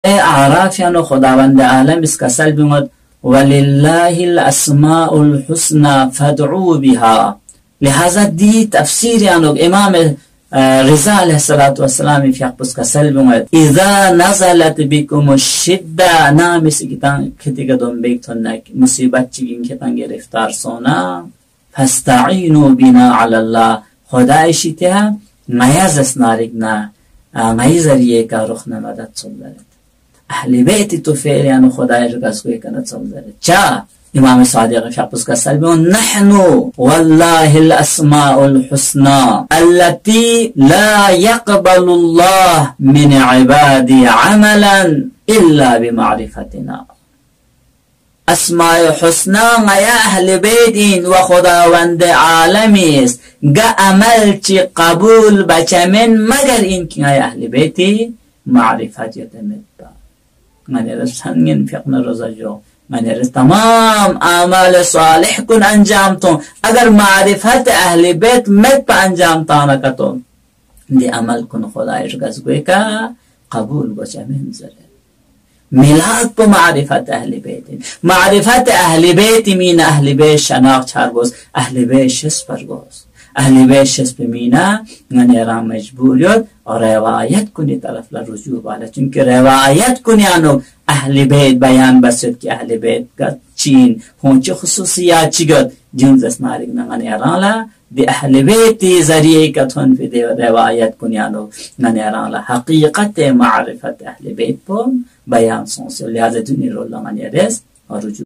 اعراف یعنی خداوند عالم اسکا سلب مد ولله الاسماء الحسنى فادعوا بها. لہذا دی تفسیر یعنی امام رضا علیہ السلام فی اقبس کا سلب مد اذا نزلت بكم الشدة نامسی کتی که دون بیکتون مصیبت چیگین کتن گرفتار سونا فاستعینوا بنا علی الله خدایشی ته میز اسنارک نه مای ذریعه کا رخ نمدد صدرت اهل بیت تو فعل یعنی خدای رو کس کوئی کند صدرت چا امام صادق شخص کا سلب نحن والله الاسماء الحسنى التي لا يقبل الله من عبادي عملا الا بمعرفتنا. اسماء حسنى مایا اهل بیت و خداوند عالمی است گه عمل چی قبول بچمن مگر این که اهل بیت معرفت یتمد با من رسنگین فقن رضا جو من تمام اعمال صالح کن انجام تون اگر معرفت اهل بیت مد پا انجام تانا کتون دی عمل کن خدایش گزگوی که قبول بچمن زره ملاد په معرفت اهل بیت. معرفت اهل بیت مین اهل بیت شناخت چرگوز اهل بیت شس پرگوز اهل بیت شس پمینا من را مجبوریت روایت کنی طرف لرجوع بالا چونکه روایت کنی انو اهل بیت بیان بسید که اهل بیت گد چین هونچه خصوصیات چی گد جنز اسنارک نغنی رالا دی اهل بیت ذریعه کتون فی دی روایت کنی انو نغنی رالا حقیقت معرفت اهل بیت پون بیان سونسی لحاظ دونی رو لغنی رست اور رجوع